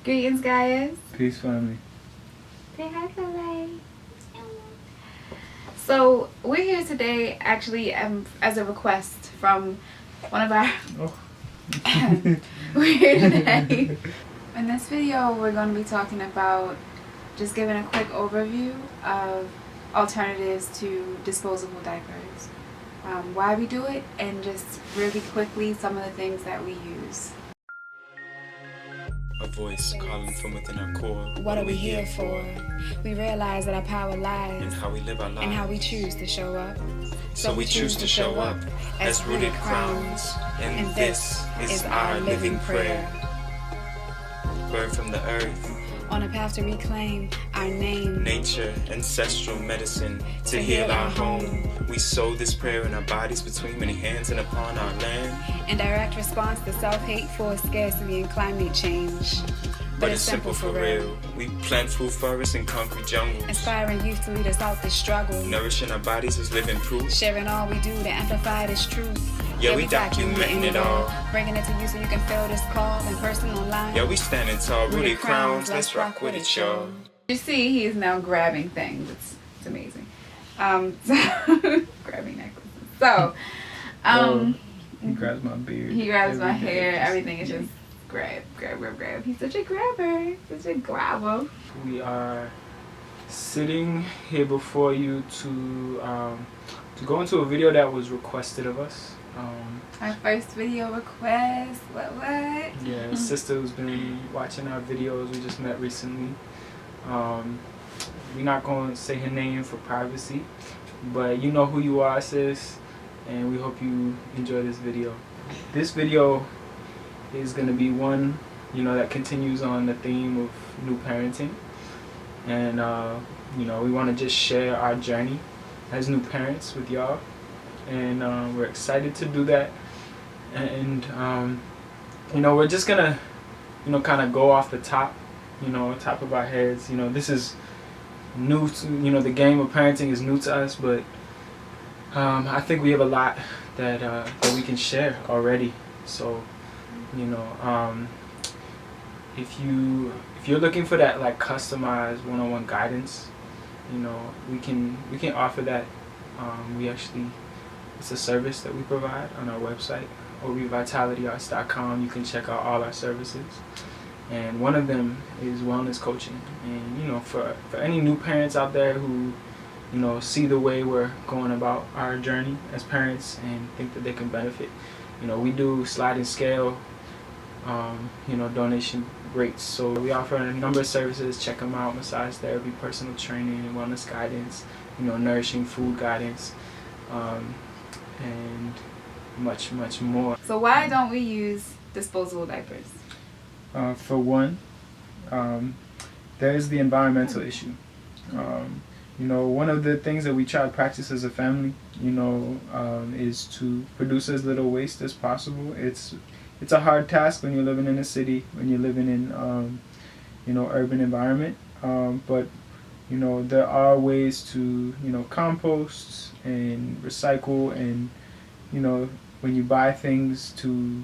Greetings, guys. Peace, family. Say hi, Pèlé. So we're here today, actually, as a request from one of our. We're here today. In this video, we're going to be talking about just giving a quick overview of alternatives to disposable diapers, why we do it, and just really quickly some of the things that we use. A voice calling from within our core. What are we here for? We realize that our power lies in how we live our lives and how we choose to show up. So we choose to show up as rooted crowns, and this is our living prayer. Birth from the earth, on a path to reclaim our name, nature, ancestral medicine to heal our home. We sow this prayer in our bodies between many hands and upon our land. In direct response to self-hate, for scarcity, and climate change. But it's simple for real. We plant food forests and concrete jungles, inspiring youth to lead us out the struggle, nourishing our bodies as living proof, sharing all we do to amplify this truth. Yeah, we documenting it all, bringing it to you so you can feel this call in person, online. Yeah, we standing tall, rooted crowns, let's rock with it, y'all. You see, he is now grabbing things. It's amazing. So grabbing necklaces. So, he grabs my beard. He grabs my hair. Everything is just grab. He's such a grabber. Such a grabber. We are sitting here before you to go into a video that was requested of us. Our first video request. What? Yeah, sister who's been watching our videos. We just met recently. We're not going to say her name for privacy, but you know who you are, sis, and we hope you enjoy this video. This video is going to be one, that continues on the theme of new parenting, and we want to just share our journey as new parents with y'all, and we're excited to do that. And we're just gonna kind of go off the top, top of our heads. This is new to, the game of parenting is new to us, but I think we have a lot that we can share already. So if you're looking for that like customized one-on-one guidance, we can offer that. It's a service that we provide on our website, ovvitalityarts.com. You can check out all our services, and one of them is wellness coaching. And for any new parents out there who see the way we're going about our journey as parents and think that they can benefit, we do sliding scale donation rates. So we offer a number of services. Check them out: massage therapy, personal training, wellness guidance, nourishing food guidance, and much more. So why don't we use disposable diapers? For one, there is the environmental issue. One of the things that we try to practice as a family, is to produce as little waste as possible. It's a hard task when you're living in a city, when you're living in urban environment. But there are ways to compost and recycle, and when you buy things, to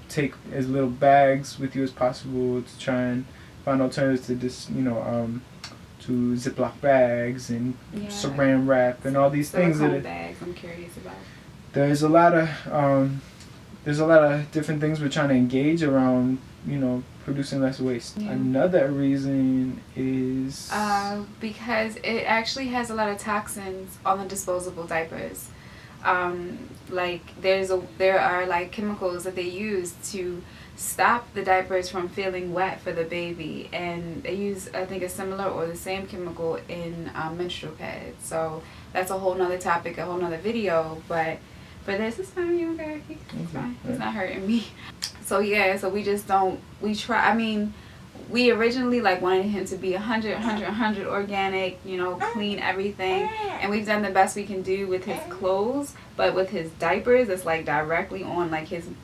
take as little bags with you as possible, to try and find alternatives to this to Ziploc bags and saran wrap and all these things that bags I'm curious about. There's a lot of different things we're trying to engage around producing less waste. Another reason is because it actually has a lot of toxins on the disposable diapers. There are like chemicals that they use to stop the diapers from feeling wet for the baby, and they use, I think, a similar or the same chemical in menstrual pads. So that's a whole nother topic, a whole nother video. But for this, it's fine. You okay? It's fine. It's not hurting me. So so we just don't. We try. I mean, we originally wanted him to be 100 organic, clean everything, and we've done the best we can do with his clothes. But with his diapers, it's directly on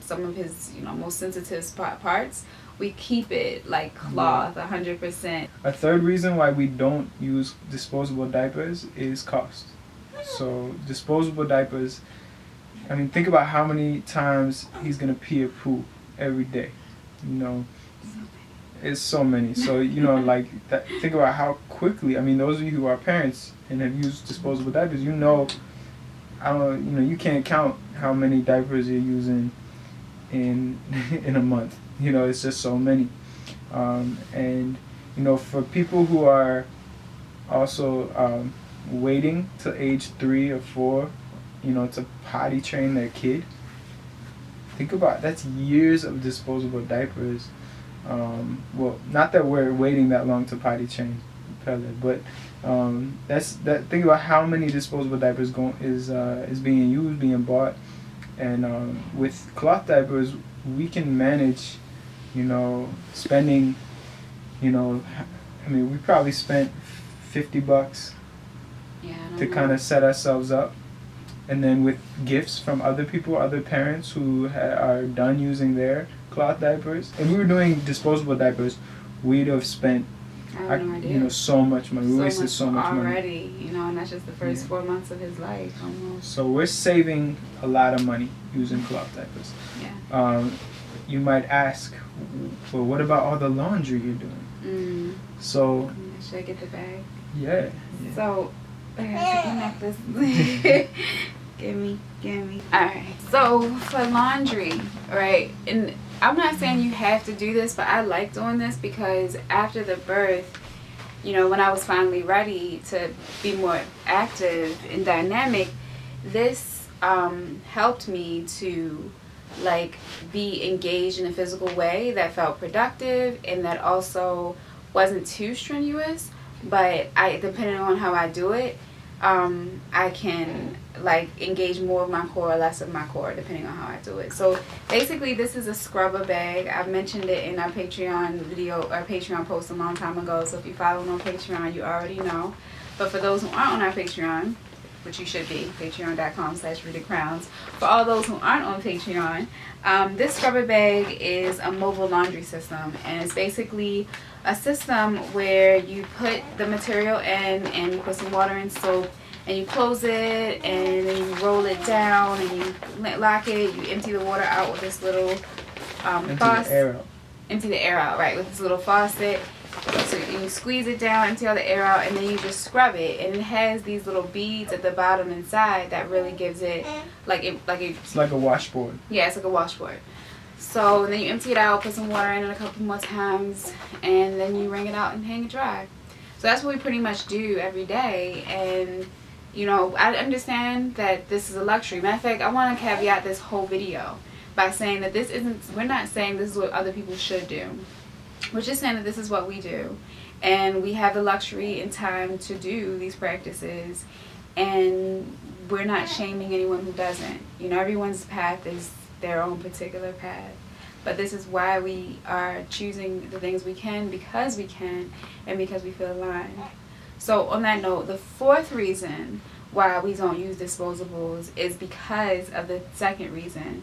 some of his most sensitive parts. We keep it cloth 100%. A third reason why we don't use disposable diapers is cost. So disposable diapers, I mean, think about how many times he's gonna pee or poop every day. It's so many. So, like, think about how quickly, I mean, those of you who are parents and have used disposable diapers, you can't count how many diapers you're using in in a month. It's just so many. And, for people who are also waiting till age 3 or 4, to potty train their kid, think about that's years of disposable diapers. Well, not that we're waiting that long to potty train Pèlé, but think about how many disposable diapers is being used, being bought, and with cloth diapers we can manage, spending, I mean, we probably spent $50 to kind of set ourselves up. And then with gifts from other people, other parents who are done using their cloth diapers. If we were doing disposable diapers, we'd have spent, so much money. We wasted so much money already, and that's just the first 4 months of his life almost. So we're saving a lot of money using cloth diapers. Yeah. You might ask, well, what about all the laundry you're doing? So. Should I get the bag? Yeah. So. I got to necklace. Gimme. Alright, so for laundry, right, and I'm not saying you have to do this, but I like doing this because after the birth, when I was finally ready to be more active and dynamic, this helped me to be engaged in a physical way that felt productive and that also wasn't too strenuous. But depending on how I do it, I can engage more of my core or less of my core depending on how I do it. So basically this is a scrubber bag. I've mentioned it in our Patreon video or Patreon post a long time ago. So if you follow me on Patreon, you already know. But for those who aren't on our Patreon, which you should be, patreon.com/rootedcrowns. For all those who aren't on Patreon, this scrubber bag is a mobile laundry system, and it's basically a system where you put the material in and you put some water and soap and you close it and then you roll it down and you lock it. You empty the water out with this little faucet. Empty the air out, right, with this little faucet. So you squeeze it down, empty all the air out, and then you just scrub it. And it has these little beads at the bottom and side that really gives it it's like a washboard. Yeah, it's like a washboard. So then you empty it out, put some water in it a couple more times, and then you wring it out and hang it dry. So that's what we pretty much do every day. And I understand that this is a luxury. Matter of fact, I want to caveat this whole video by saying that we're not saying this is what other people should do. We're just saying that this is what we do, and we have the luxury and time to do these practices, and we're not shaming anyone who doesn't. Everyone's path is their own particular path, but this is why we are choosing the things we can, and because we feel aligned. So on that note, the fourth reason why we don't use disposables is because of the second reason,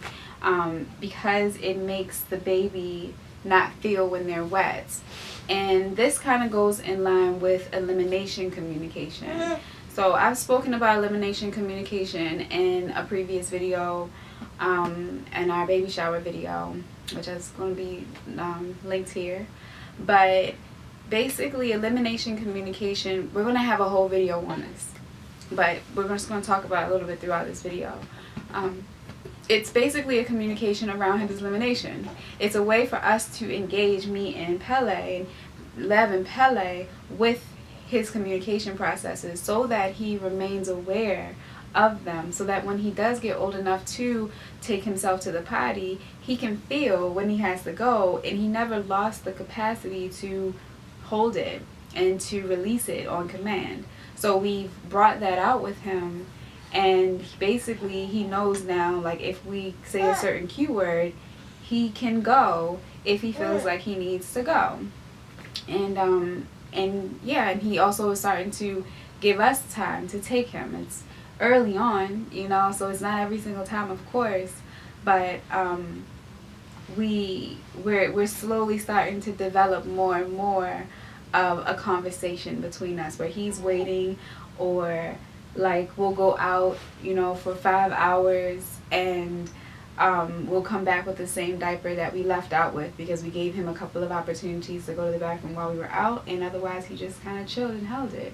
because it makes the baby not feel when they're wet. And this kind of goes in line with elimination communication. So I've spoken about elimination communication in a previous video, in our baby shower video, which is going to be linked here. But basically elimination communication, we're going to have a whole video on this, but we're just going to talk about it a little bit throughout this video. It's basically a communication around his elimination. It's a way for us to engage me and Pèlé, Lev and Pèlé, with his communication processes so that he remains aware of them, so that when he does get old enough to take himself to the potty, he can feel when he has to go, and he never lost the capacity to hold it and to release it on command. So we've brought that out with him. And basically he knows now, if we say a certain cue word, he can go if he feels like he needs to go. And he also is starting to give us time to take him. It's early on, so it's not every single time, of course, but we're slowly starting to develop more and more of a conversation between us where he's waiting, or we'll go out, for 5 hours, and we'll come back with the same diaper that we left out with, because we gave him a couple of opportunities to go to the bathroom while we were out, and otherwise he just kind of chilled and held it.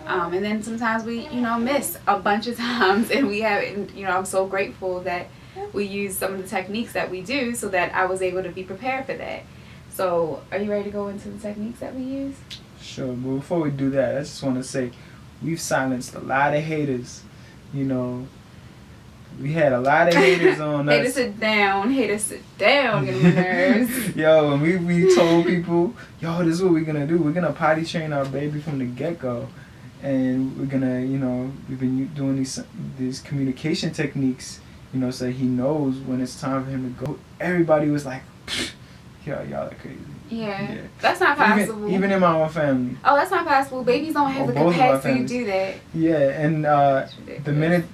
And then sometimes we, miss a bunch of times, and we have, I'm so grateful that we use some of the techniques that we do so that I was able to be prepared for that. So, are you ready to go into the techniques that we use? Sure, but before we do that, I just want to say we've silenced a lot of haters. We had a lot of haters on us. Haters sit down, get on my nerves. Yo, and we told people, yo, this is what we're going to do. We're going to potty train our baby from the get-go. And we're going to, we've been doing these communication techniques, so he knows when it's time for him to go. Everybody was like, y'all are crazy. Yeah, that's not possible. Even in my own family. Oh, that's not possible. Babies don't have the capacity to do that. Yeah, and the minute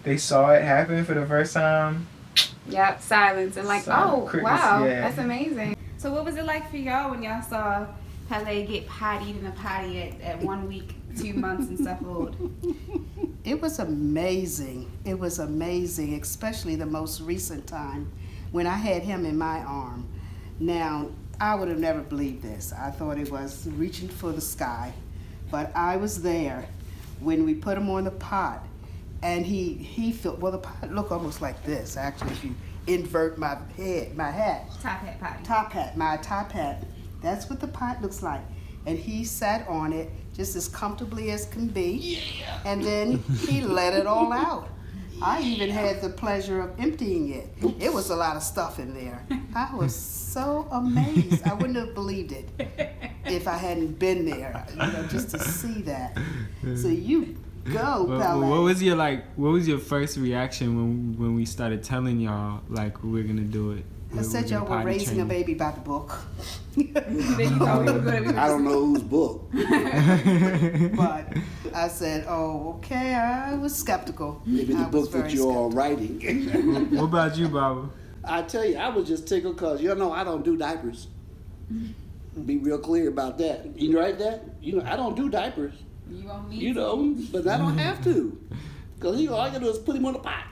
they saw it happen for the first time. Yep, silence and crickets, wow, yeah. That's amazing. So what was it like for y'all when y'all saw Pèlé get pottied in a potty at 1 week, 2 months and stuff old? It was amazing. It was amazing, especially the most recent time when I had him in my arm. Now, I would have never believed this. I thought it was reaching for the sky. But I was there when we put him on the pot, and he felt, well, the pot looked almost like this, actually, if you invert my hat. Top hat potty. My top hat. That's what the pot looks like. And he sat on it just as comfortably as can be. Yeah. And then he let it all out. I even had the pleasure of emptying it. It was a lot of stuff in there. I was so amazed. I wouldn't have believed it if I hadn't been there, just to see that. So you go, Pèlé. What was your first reaction when we started telling y'all we're gonna do it? I said y'all were raising a baby by the book. I don't know whose book. But I said, oh, okay, I was skeptical. Maybe the book that you're all writing. What about you, Baba? I tell you, I was just tickled because, I don't do diapers. Be real clear about that. You write that? I don't do diapers. You want me but I don't have to. Because all I got to do is put him on the pot.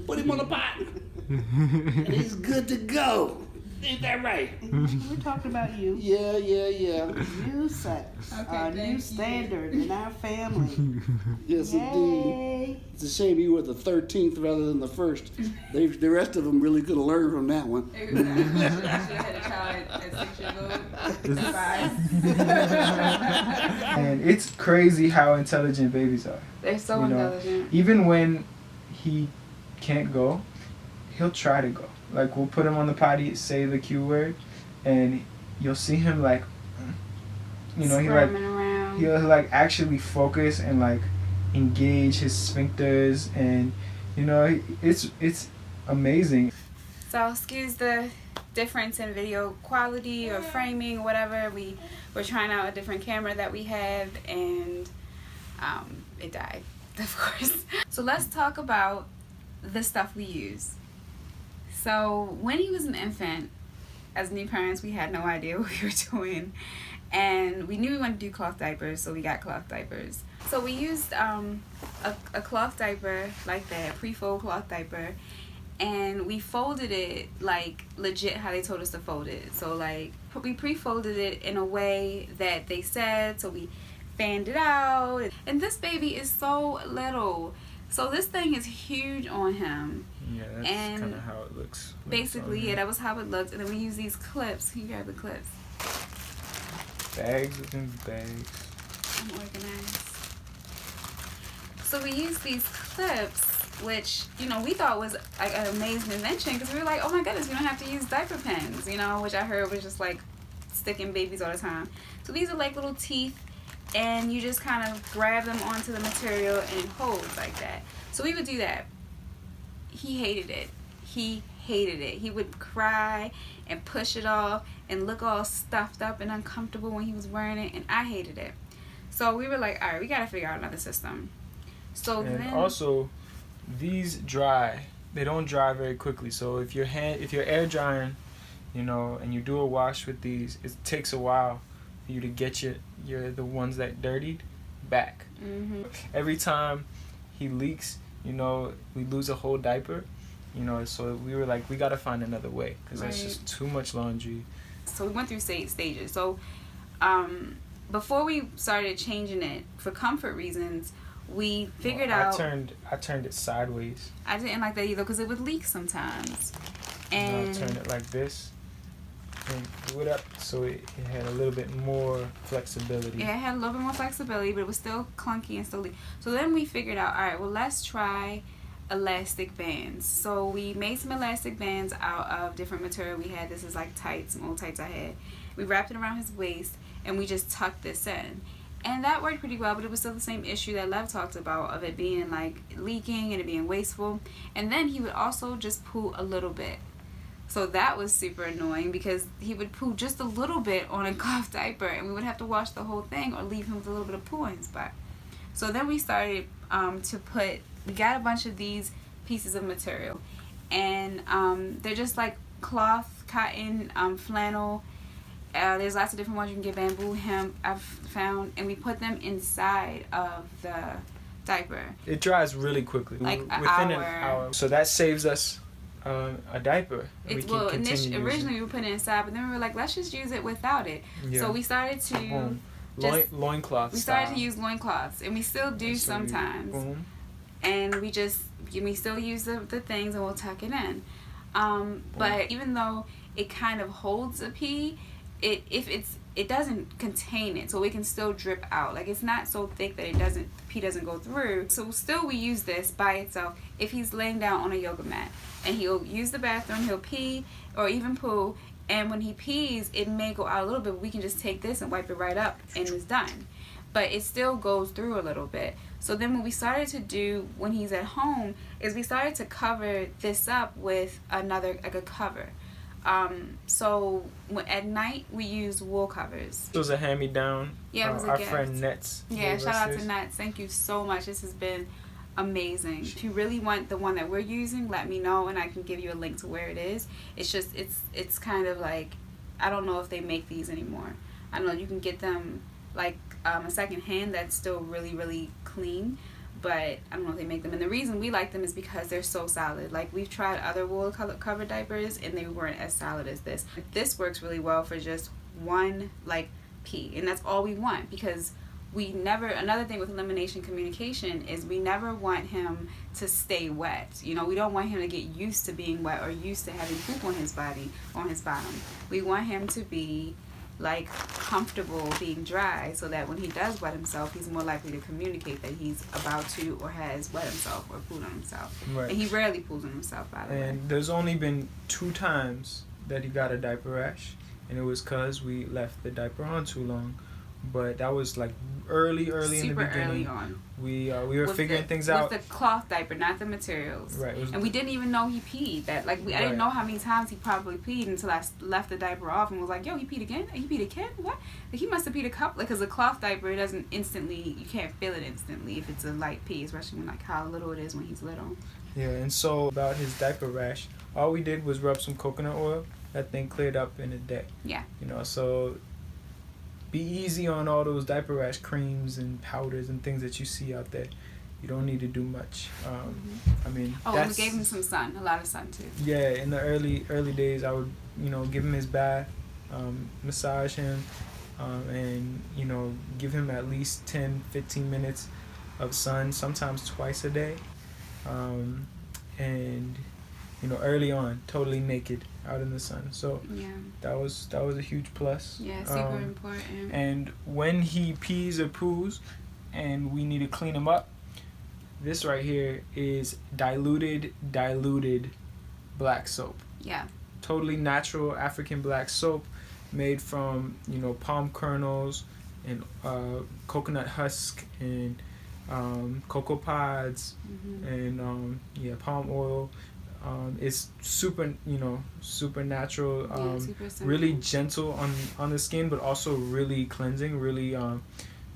Put him on the pot. And he's good to go. Ain't that right? We're talking about you. Yeah. You set a new standard in our family. Yes, Yay. indeed. It's a shame you were the 13th rather than the first. The rest of them really could have learned from that one. I should have had a child at 6 years old. 5. And it's crazy how intelligent babies are. They're so intelligent. Even when he can't go, he'll try to go. We'll put him on the potty, say the Q word, and you'll see him he'll actually focus and engage his sphincters, and it's amazing. So excuse the difference in video quality or framing or whatever. We're trying out a different camera that we have, and it died, of course. So let's talk about the stuff we use. So when he was an infant, as new parents, we had no idea what we were doing. And we knew we wanted to do cloth diapers, so we got cloth diapers. So we used a cloth diaper like that, pre-fold cloth diaper. And we folded it legit how they told us to fold it. So we pre-folded it in a way that they said, so we fanned it out. And this baby is so little. So this thing is huge on him. Yeah, that's kind of how it looks. Basically, yeah, that was how it looked. And then we use these clips. Can you grab the clips? Bags within bags. I'm organized. So we use these clips, which, we thought was an amazing invention, because we were like, oh my goodness, we don't have to use diaper pins, which I heard was just sticking babies all the time. So these are little teeth, and you just kind of grab them onto the material and it holds like that. So we would do that. He hated it. He would cry and push it off and look all stuffed up and uncomfortable when he was wearing it, and I hated it. So we were like, all right, we got to figure out another system. So and then also, these dry. They don't dry very quickly. So if you're air drying, and you do a wash with these, it takes a while for you to get the ones that dirtied back. Mm-hmm. Every time he leaks, we lose a whole diaper, So we were like, we got to find another way because that's Right. just too much laundry. So we went through stages. So before we started changing it for comfort reasons, we figured out. I turned it sideways. I didn't like that either because it would leak sometimes. And I turned it like this and blew it up so it had a little bit more flexibility. yeah, it had a little bit more flexibility, but it was still clunky and still leak. So then we figured out, all right, well, let's try elastic bands. So we made some elastic bands out of different material we had. This is like tights, some old tights I had. We wrapped it around his waist and we just tucked this in. And that worked pretty well, but it was still the same issue that Lev talked about of it being like leaking and it being wasteful. And then he would also just poo a little bit. So that was super annoying because he would poo just a little bit on a cloth diaper and we would have to wash the whole thing or leave him with a little bit of poo on his butt. So then we started we got a bunch of these pieces of material and they're just like cloth, cotton, flannel. There's lots of different ones you can get, bamboo, hemp, I've found, and we put them inside of the diaper. It dries really quickly, Like within an an hour. So that saves us a diaper. Originally we were putting it inside, but then we were like, let's just use it without it. Yeah. So we started to Boom. We Loincloth started style. to use loincloths, and we still do And so sometimes. Boom. And we still use the things, and we'll tuck it in. But even though it kind of holds a pee, it doesn't contain it, so it can still drip out. Like, it's not so thick that pee doesn't go through. So still we use this by itself if he's laying down on a yoga mat and he'll use the bathroom, he'll pee or even poo, and when he pees it may go out a little bit, but we can just take this and wipe it right up and it's done. But it still goes through a little bit. So then what we started to do when he's at home is we started to cover this up with a cover. So at night we use wool covers. It was a hand-me-down. Yeah, it was a our gift. friend Nets. Yeah, gave shout us out this. to Nets. Thank you so much. This has been amazing. If you really want the one that we're using, let me know and I can give you a link to where it is. It's just it's kind of like, I don't know if they make these anymore. I don't know, you can get them like a second hand that's still really, really clean, but I don't know if they make them. And the reason we like them is because they're so solid. Like, we've tried other wool covered diapers and they weren't as solid as this. This works really well for just one like pee, and that's all we want, because another thing with elimination communication is we never want him to stay wet. We don't want him to get used to being wet or used to having poop on his body, on his bottom. We want him to be like comfortable being dry, so that when he does wet himself, he's more likely to communicate that he's about to or has wet himself or pooed on himself. Right. And he rarely poos on himself, by the way. And there's only been 2 times that he got a diaper rash, and it was because we left the diaper on too long. But that was like early in the Super beginning. early on. We were figuring things out. With the cloth diaper, not the materials. Right. And we didn't even know he peed. I didn't know how many times he probably peed until I left the diaper off and was like, yo, he peed again? He peed again? What? Like, he must have peed a couple. Because a cloth diaper, it doesn't instantly, you can't feel it instantly if it's a light pee, especially when how little it is when he's little. Yeah, and so about his diaper rash, all we did was rub some coconut oil. That thing cleared up in a day. Yeah. So be easy on all those diaper rash creams and powders and things that you see out there. You don't need to do much. And we gave him some sun, a lot of sun too. Yeah, in the early days, I would give him his bath, massage him, and give him at least 10-15 minutes of sun, sometimes twice a day, and early on, totally naked out in the sun. So yeah, that was a huge plus. Yeah, super important. And when he pees or poos, and we need to clean him up, this right here is diluted black soap. Yeah. Totally natural African black soap, made from palm kernels and coconut husk and cocoa pods and palm oil. It's super natural, super simple. really gentle on the skin, but also really cleansing. Really,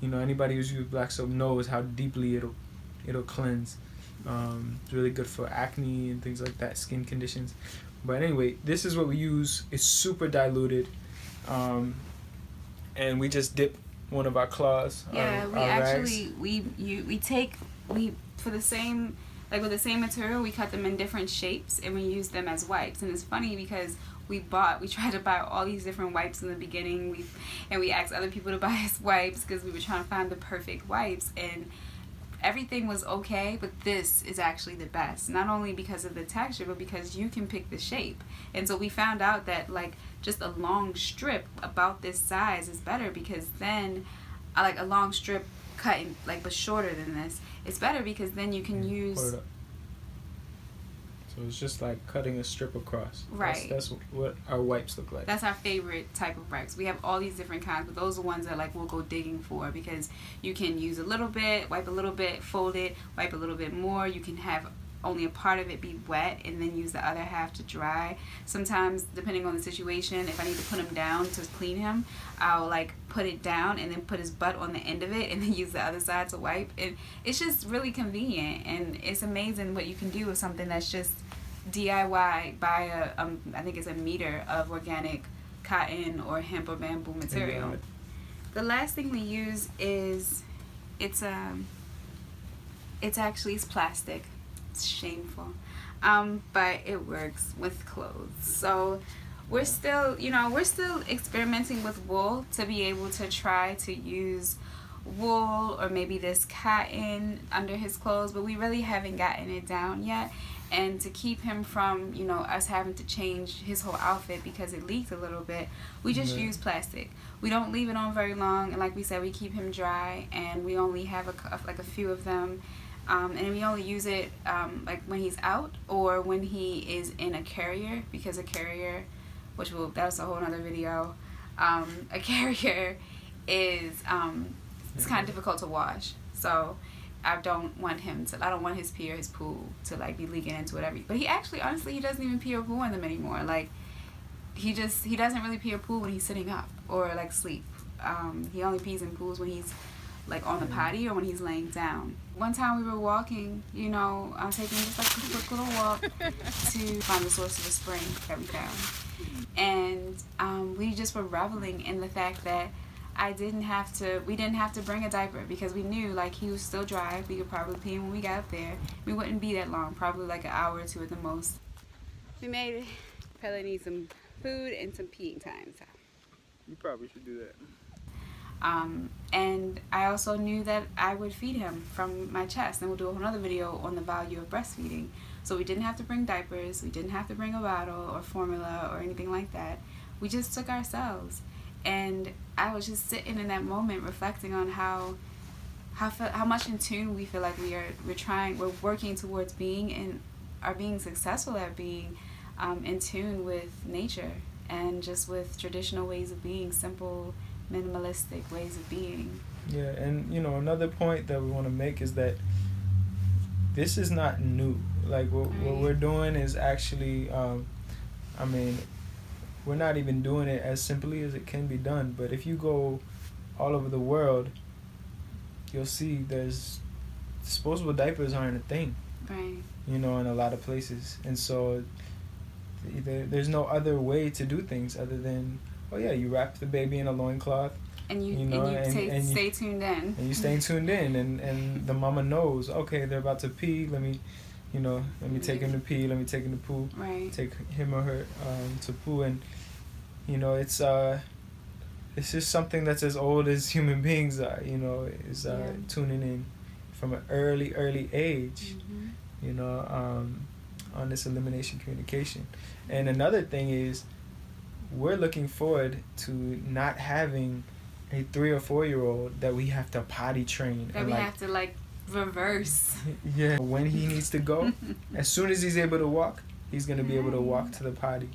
anybody who's used black soap knows how deeply it'll cleanse. It's really good for acne and things like that, skin conditions. But anyway, this is what we use. It's super diluted, and we just dip one of our claws. Yeah, we for the same like with the same material, we cut them in different shapes and we use them as wipes. And it's funny because we tried to buy all these different wipes in the beginning. We asked other people to buy us wipes because we were trying to find the perfect wipes, and everything was okay, but this is actually the best. Not only because of the texture, but because you can pick the shape. And so we found out that like just a long strip about this size is better, because then like a long strip cut in, like but shorter than this, it's better because then you can use. So it's just like cutting a strip across. Right. That's what our wipes look like. That's our favorite type of wipes. We have all these different kinds, but those are the ones that like we'll go digging for, because you can use a little bit, wipe a little bit, fold it, wipe a little bit more. You can have only a part of it be wet and then use the other half to dry. Sometimes, depending on the situation, if I need to put him down to clean him, I'll like put it down and then put his butt on the end of it and then use the other side to wipe. And it's just really convenient, and it's amazing what you can do with something that's just DIY. Buy I think it's a meter of organic cotton or hemp or bamboo material. The last thing we use is it's plastic. It's shameful, but it works with clothes. So we're still experimenting with wool to be able to try to use wool or maybe this cotton under his clothes, but we really haven't gotten it down yet. And to keep him from us having to change his whole outfit because it leaked a little bit, we just use plastic. We don't leave it on very long, and like we said, we keep him dry, and we only have a few of them. And we only use it like when he's out or when he is in a carrier, because a carrier, that's a whole other video. A carrier is it's kind of difficult to wash, so I don't want his pee or his poo to like be leaking into whatever. But he actually, honestly, he doesn't even pee or poo in them anymore. Like he doesn't really pee or poo when he's sitting up or like sleep. He only pees and poos when he's like on the potty or when he's laying down. One time we were walking, I'm taking just like a quick little walk to find the source of the spring that we found. And we just were reveling in the fact that we didn't have to bring a diaper, because we knew like he was still dry. We could probably pee him when we got up there. We wouldn't be that long, probably like an hour or two at the most. We made it. Pèlé needs some food and some peeing time. So. You probably should do that. And I also knew that I would feed him from my chest, and we'll do another video on the value of breastfeeding. So we didn't have to bring diapers, we didn't have to bring a bottle or formula or anything like that. We just took ourselves, and I was just sitting in that moment reflecting on how much in tune we feel like we're working towards being, and are being successful at being in tune with nature and just with traditional ways of being, simple, minimalistic ways of being. Yeah, and another point that we want to make is that this is not new. Like what we're doing is actually, we're not even doing it as simply as it can be done. But if you go all over the world, you'll see there's disposable diapers aren't a thing. Right. In a lot of places, and so there's no other way to do things other than, you wrap the baby in a loincloth. And you stay tuned in. And you stay tuned in, and the mama knows, okay, they're about to pee. Let me take him to pee. Let me take him to poo. Right. Take him or her to poo, and it's just something that's as old as human beings are. Tuning in from an early age. Mm-hmm. On this elimination communication, and another thing is, we're looking forward to not having a 3 or 4 year old that we have to potty train. That we have to reverse. Yeah. When he needs to go, as soon as he's able to walk, he's gonna be able to walk to the potty,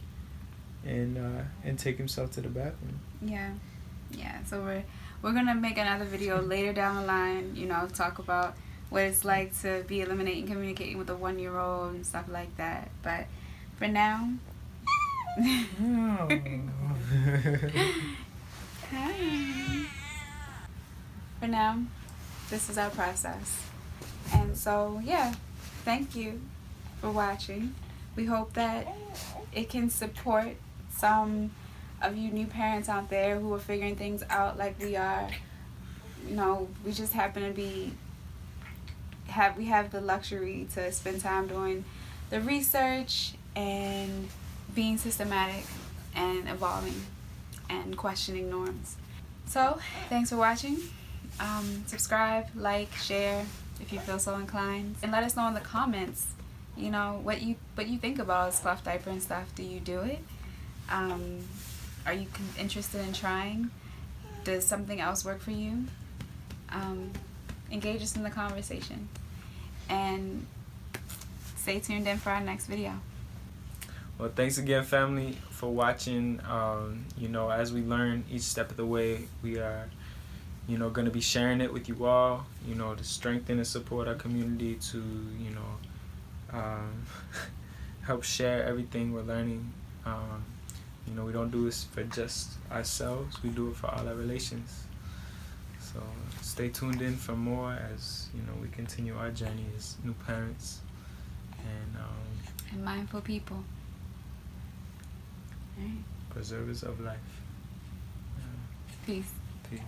and take himself to the bathroom. Yeah. So we're gonna make another video later down the line. Talk about what it's like to be eliminating, communicating with a 1-year-old and stuff like that. But for now. Hi. For now, this is our process. And so, thank you for watching. We hope that it can support some of you new parents out there who are figuring things out like we are. We just happen to be we have the luxury to spend time doing the research and being systematic and evolving and questioning norms. So thanks for watching. Subscribe, like, share if you feel so inclined, and let us know in the comments, you know, what you think about cloth diaper and stuff. Do you do it? Are you interested in trying? Does something else work for you? Engage us in the conversation, and stay tuned in for our next video. Well, thanks again, family, for watching. You know, as we learn each step of the way, we are, you know, going to be sharing it with you all, you know, to strengthen and support our community, to, you know, help share everything we're learning. You know, we don't do this for just ourselves, we do it for all our relations. So stay tuned in for more as, you know, we continue our journey as new parents and mindful people. All right. preservers of life. Peace. Peace.